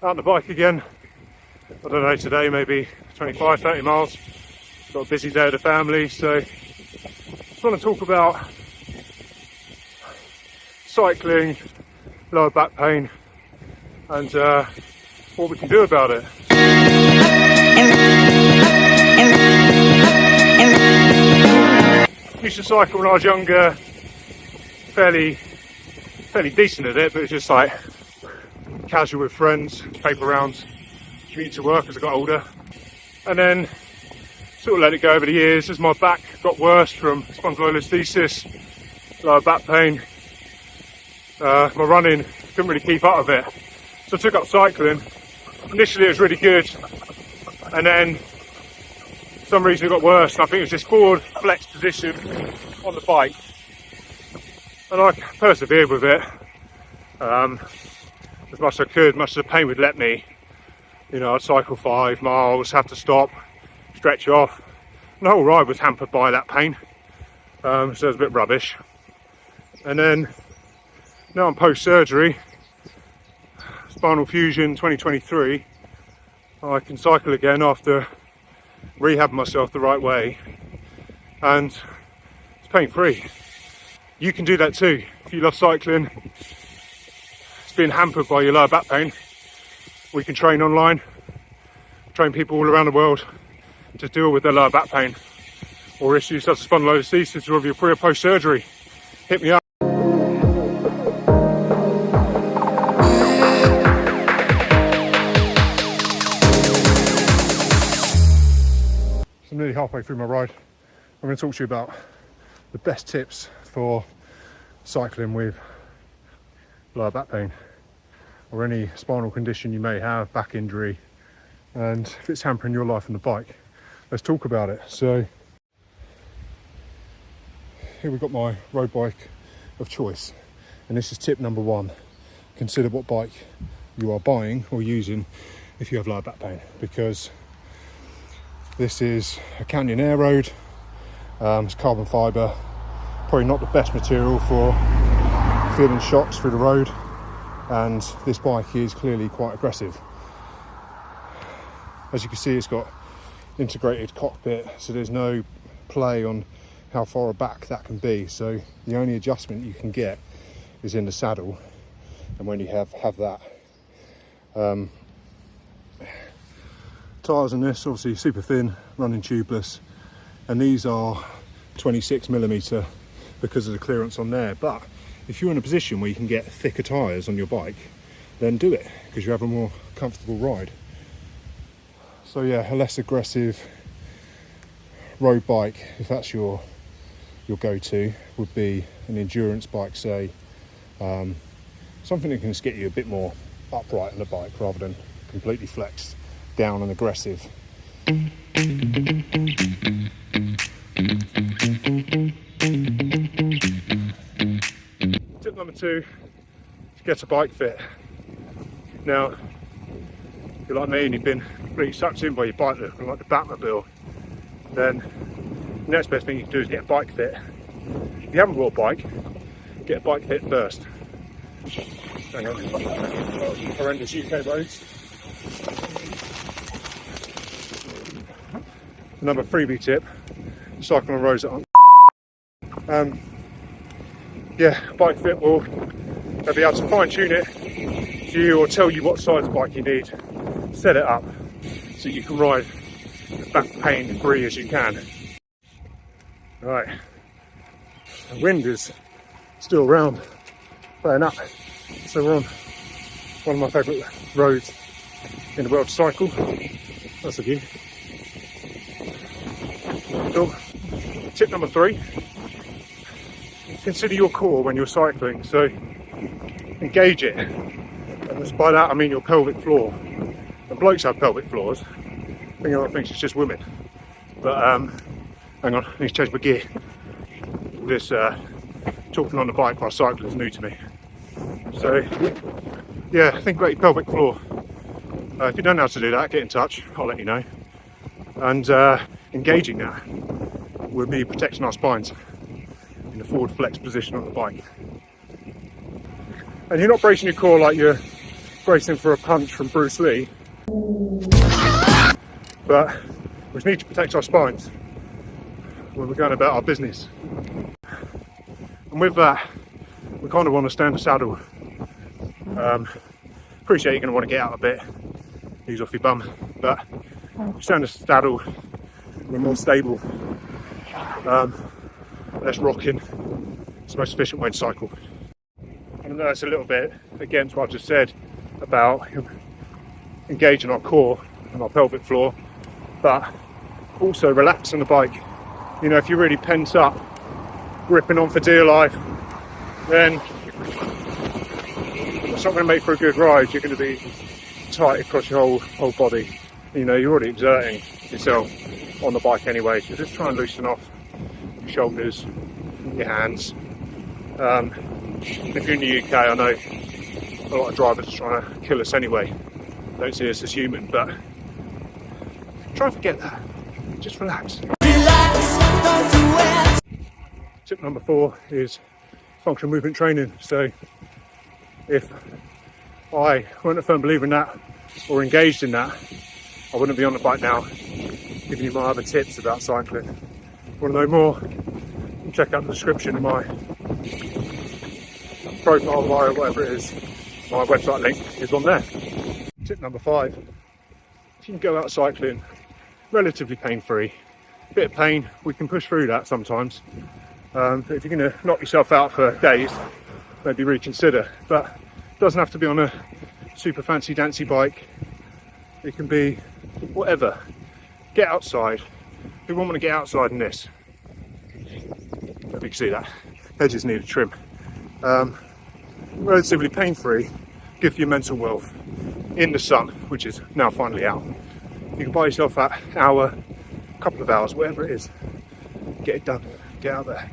out on the bike again. I don't know, today maybe 25, 30 miles. Got a busy day with the family, so just want to talk about cycling, lower back pain, and what we can do about it. I used to cycle when I was younger, fairly decent at it, but it was just like casual with friends, paper rounds, commute to work as I got older. And then sort of let it go over the years as my back got worse from spondylolisthesis, lower back pain. My running couldn't really keep up with it, so I took up cycling. Initially it was really good, and then for some reason it got worse, and I think it was this forward flex position on the bike, and I persevered with it as much as I could, much as the pain would let me. You know, I'd cycle 5 miles, have to stop, stretch off, and the whole ride was hampered by that pain, so it was a bit rubbish. And then now I'm post-surgery, spinal fusion 2023, I can cycle again after rehabbing myself the right way, and it's pain-free. You can do that too. If you love cycling, it's been hampered by your lower back pain, we can train online, train people all around the world to deal with their lower back pain or issues such as spondylolisthesis, whether you're pre or post-surgery. Hit me up. So I'm nearly halfway through my ride. I'm going to talk to you about the best tips for cycling with lower back pain or any spinal condition you may have, back injury, and if it's hampering your life on the bike. Let's talk about it. So here we've got my road bike of choice, and this is tip number 1. Consider what bike you are buying or using if you have lower back pain, because this is a Canyon Air Road. It's carbon fibre, probably not the best material for feeling shocks through the road, and this bike is clearly quite aggressive. As you can see, it's got integrated cockpit, so there's no play on how far back that can be, so the only adjustment you can get is in the saddle, and when you have that. Tyres on this, obviously super thin, running tubeless, and these are 26mm because of the clearance on there. But if you're in a position where you can get thicker tyres on your bike, then do it, because you have a more comfortable ride. So yeah, a less aggressive road bike, if that's your go-to, would be an endurance bike, say, something that can just get you a bit more upright on the bike rather than completely flexed down and aggressive. Tip number 2 is get a bike fit. Now, if you're like me and you've been really sucked in by your bike look, like the Batmobile, then the next best thing you can do is get a bike fit. If you haven't bought a bike, get a bike fit first. Hang on, horrendous UK roads. Another freebie tip: cycle on roads that aren't. Bike fit will be able to fine tune it to you or tell you what size of bike you need. Set it up so you can ride as back pain free as you can. Right, the wind is still around, playing up, so we're on one of my favourite roads in the world to cycle. That's a view. So, tip number 3, consider your core when you're cycling, so engage it, and by that I mean your pelvic floor. And blokes have pelvic floors, I think everyone thinks it's just women, but hang on, I need to change my gear. This talking on the bike while cycling is new to me. So yeah, think about your pelvic floor. If you don't know how to do that, get in touch, I'll let you know. And engaging that will be protecting our spines in a forward flex position on the bike. And you're not bracing your core like you're bracing for a punch from Bruce Lee, but we need to protect our spines when we're going about our business. And with that, we kind of want to stand the saddle. Appreciate you're going to want to get out a bit, ease off your bum, but stand the saddle, we're more stable, less rocking. It's the most efficient way to cycle. And I know that's a little bit against what I've just said about engaging our core and our pelvic floor, but also relax on the bike. You know, if you're really pent up, gripping on for dear life, then it's not going to make for a good ride. You're going to be tight across your whole body. You know, you're already exerting yourself on the bike anyway, so just try and loosen off your shoulders, your hands. If you're in the UK, I know a lot of drivers are trying to kill us anyway. Don't see us as human, but try and forget that. Just relax. Tip number 4 is functional movement training. So if I weren't a firm believer in that or engaged in that, I wouldn't be on the bike now giving you my other tips about cycling. Want to know more? Check out the description of my profile bio, whatever it is. My website link is on there. Tip number 5, if you can go out cycling relatively pain-free, bit of pain, we can push through that sometimes. But if you're going to knock yourself out for days, maybe reconsider. But it doesn't have to be on a super fancy dancy bike. It can be whatever. Get outside. Who wouldn't want to get outside in this? If you can see that, edges need a trim. Relatively pain-free, give you mental wealth in the sun, which is now finally out. You can buy yourself that hour, couple of hours, whatever it is. Get it done. Get out there.